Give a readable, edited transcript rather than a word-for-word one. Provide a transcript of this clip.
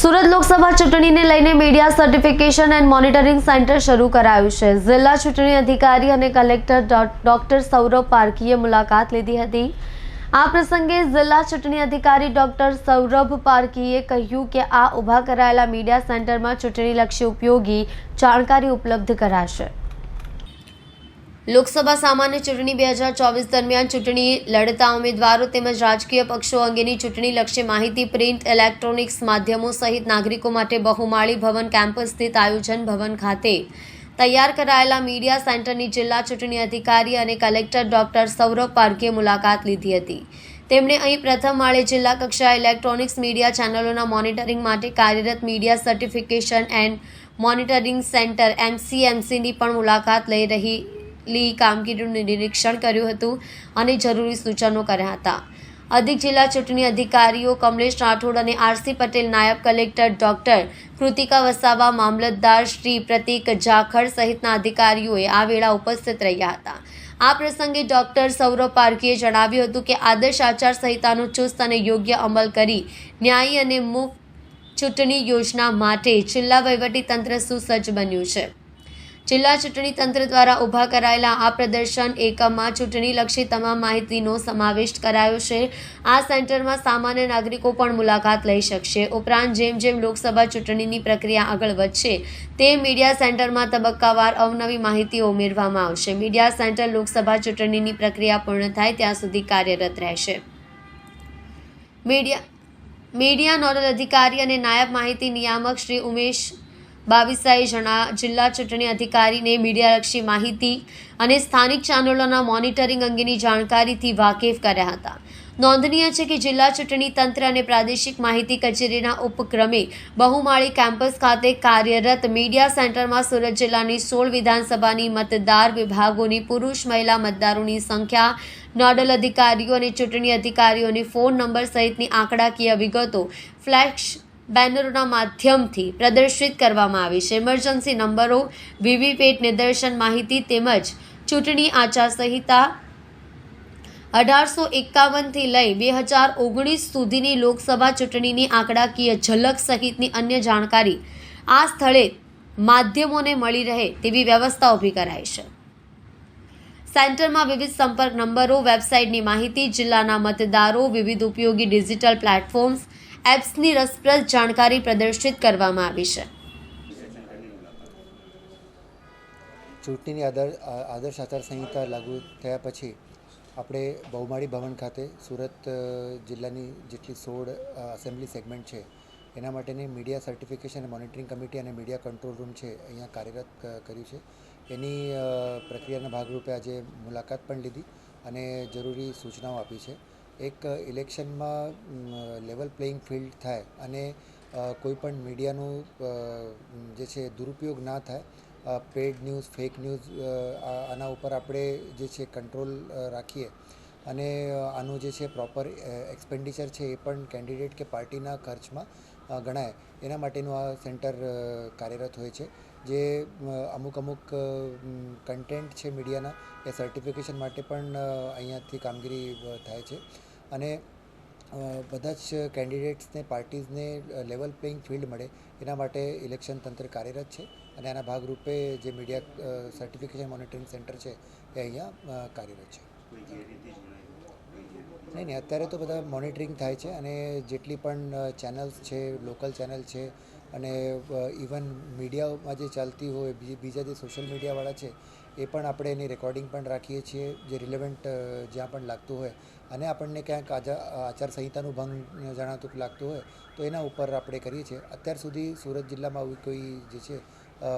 સુરત લોકસભા ચૂંટણીને લઈને media certification and monitoring centre શરૂ કરાયું છે। જિલ્લા ચૂંટણી અધિકારી અને કલેક્ટર ડોક્ટર સૌરભ પારકીએ મુલાકાત લીધી હતી। આ પ્રસંગે જિલ્લા ચૂંટણી અધિકારી ડોક્ટર સૌરભ પારકીએ કહ્યું કે આ ઊભા કરાયેલા મીડિયા સેન્ટરમાં ચૂંટણીલક્ષી ઉપયોગી જાણકારી ઉપલબ્ધ કરાશે। લોકસભા સામાન્ય ચૂંટણી 2024 દરમિયાન ચૂંટણી લડતા ઉમેદવારો તેમજ રાજકીય પક્ષો અંગેની ચૂંટણીલક્ષી માહિતી પ્રિન્ટ ઇલેક્ટ્રોનિક્સ માધ્યમો સહિત નાગરિકો માટે બહુમાળી ભવન કેમ્પસ સ્થિત આયોજન ભવન ખાતે તૈયાર કરાયેલા મીડિયા સેન્ટરની જિલ્લા ચૂંટણી અધિકારી અને કલેક્ટર ડોક્ટર સૌરભ પારકીએ મુલાકાત લીધી હતી। તેમણે અહીં પ્રથમ માળે જિલ્લા કક્ષાએ ઇલેક્ટ્રોનિક્સ મીડિયા ચેનલોના મોનિટરિંગ માટે કાર્યરત media certification and monitoring centre MCMCની પણ મુલાકાત લઈ કામગીરીનું નિરીક્ષણ કર્યું હતું અને જરૂરી સૂચનો કર્યા હતા। અધિક જિલ્લા ચૂંટણી અધિકારીઓ કમલેશ રાઠોડ અને RC પટેલ, નાયબ કલેક્ટર ડોક્ટર કૃતિકા વસાવા, મામલતદાર શ્રી પ્રતીક જાખડ સહિતના અધિકારીઓએ આ વેળા ઉપસ્થિત રહ્યા હતા। આ પ્રસંગે ડોક્ટર સૌરભ પારકીએ જણાવ્યું હતું કે આદર્શ આચારસંહિતાનો ચુસ્ત અને યોગ્ય અમલ કરી ન્યાયી અને મુક્ત ચૂંટણી યોજના માટે જિલ્લા વહીવટીતંત્ર સુસજ્જ બન્યું છે। જિલ્લા ચૂંટણી તંત્ર દ્વારા ઊભા કરાયેલા આ પ્રદર્શન એકમમાં ચૂંટણીલક્ષી તમામ માહિતીનો સમાવેશ કરાયો છે। આ સેન્ટરમાં સામાન્ય નાગરિકો પણ મુલાકાત લઈ શકશે। ઉપરાંત જેમ જેમ લોકસભા ચૂંટણીની પ્રક્રિયા આગળ વધશે તેમ મીડિયા સેન્ટરમાં તબક્કાવાર અવનવી માહિતીઓ ઉમેરવામાં આવશે। મીડિયા સેન્ટર લોકસભા ચૂંટણીની પ્રક્રિયા પૂર્ણ થાય ત્યાં સુધી કાર્યરત રહેશે। મીડિયા નોડલ અધિકારી અને નાયબ માહિતી નિયામક શ્રી ઉમેશ બાવીસાએ જિલ્લા ચૂંટણી અધિકારીને મીડિયાલક્ષી માહિતી અને સ્થાનિક ચેનલોના મોનિટરિંગ અંગેની જાણકારીથી વાકેફ કર્યા હતા। નોંધનીય છે કે જિલ્લા ચૂંટણી તંત્ર અને પ્રાદેશિક માહિતી કચેરીના ઉપક્રમે બહુમાળી કેમ્પસ ખાતે કાર્યરત મીડિયા સેન્ટરમાં સુરત જિલ્લાની 16 વિધાનસભાની મતદાર વિભાગોની પુરુષ મહિલા મતદારોની સંખ્યા, નોડલ અધિકારીઓ અને ચૂંટણી અધિકારીઓની ફોન નંબર સહિતની આંકડાકીય વિગતો ફ્લેશ બેનરોના માધ્યમથી પ્રદર્શિત કરવામાં આવી છે। ઇમરજન્સી નંબરો, વીવીપેટ નિદર્શન માહિતી તેમજ ચૂંટણી આચારસંહિતા 1851થી લઈ 2019 સુધીની લોકસભા ચૂંટણીની આંકડાકીય ઝલક સહિતની અન્ય જાણકારી આ સ્થળે માધ્યમોને મળી રહે તેવી વ્યવસ્થા ઊભી કરાઈ છે। સેન્ટરમાં વિવિધ સંપર્ક નંબરો, વેબસાઇટની માહિતી, જિલ્લાના મતદારો, વિવિધ ઉપયોગી ડિજિટલ પ્લેટફોર્મ્સ, એપ્સની રસપ્રદ જાણકારી પ્રદર્શિત કરવામાં આવી છે। ચૂંટણીની આદર્શ આચારસંહિતા લાગુ થયા પછી આપણે બહુમાળી ભવન ખાતે સુરત જિલ્લાની જેટલી 16 એસેમ્બલી સેગમેન્ટ છે એના માટેની મીડિયા સર્ટિફિકેશન અને મોનિટરિંગ કમિટી અને મીડિયા કંટ્રોલ રૂમ છે અહીંયા કાર્યરત કર્યું છે। એની પ્રક્રિયાના ભાગરૂપે આજે મુલાકાત પણ લીધી અને જરૂરી સૂચનાઓ આપી છે। એક ઇલેક્શનમાં લેવલ પ્લેઇંગ ફિલ્ડ થાય અને કોઈ પણ મીડિયાનું જે છે દુરુપયોગ ના થાય, પેડ ન્યૂઝ, ફેક ન્યૂઝ, આના ઉપર આપણે જે છે કંટ્રોલ રાખીએ અને આનું જે છે પ્રોપર એક્સપેન્ડિચર છે એ પણ કેન્ડિડેટ કે પાર્ટીના ખર્ચમાં ગણાય એના માટેનું આ સેન્ટર કાર્યરત હોય છે। જે અમુક કન્ટેન્ટ છે મીડિયાના એ સર્ટિફિકેશન માટે પણ અહીંયાથી કામગીરી થાય છે અને બધા જ કેન્ડિડેટ્સને, પાર્ટીઝને લેવલ પ્લેઇંગ ફિલ્ડ મળે એના માટે ઇલેક્શન તંત્ર કાર્યરત છે અને આના ભાગરૂપે જે મીડિયા સર્ટિફિકેશન મોનિટરિંગ સેન્ટર છે એ અહીંયા કાર્યરત છે। નહીં, અત્યારે તો બધા મોનિટરિંગ થાય છે અને જેટલી પણ ચેનલ્સ છે, લોકલ ચેનલ છે અને ઇવન મીડિયામાં જે ચાલતી હોય બીજા જે સોશિયલ મીડિયાવાળા છે એ પણ આપણે એની રેકોર્ડિંગ પણ રાખીએ છીએ જે રિલેવન્ટ જ્યાં પણ લાગતું હોય અને આપણને ક્યાંક આચારસંહિતાનું ભંગ જણાતું લાગતું હોય તો એના ઉપર આપણે કરીએ છીએ। અત્યાર સુધી સુરત જિલ્લામાં આવી કોઈ જે છે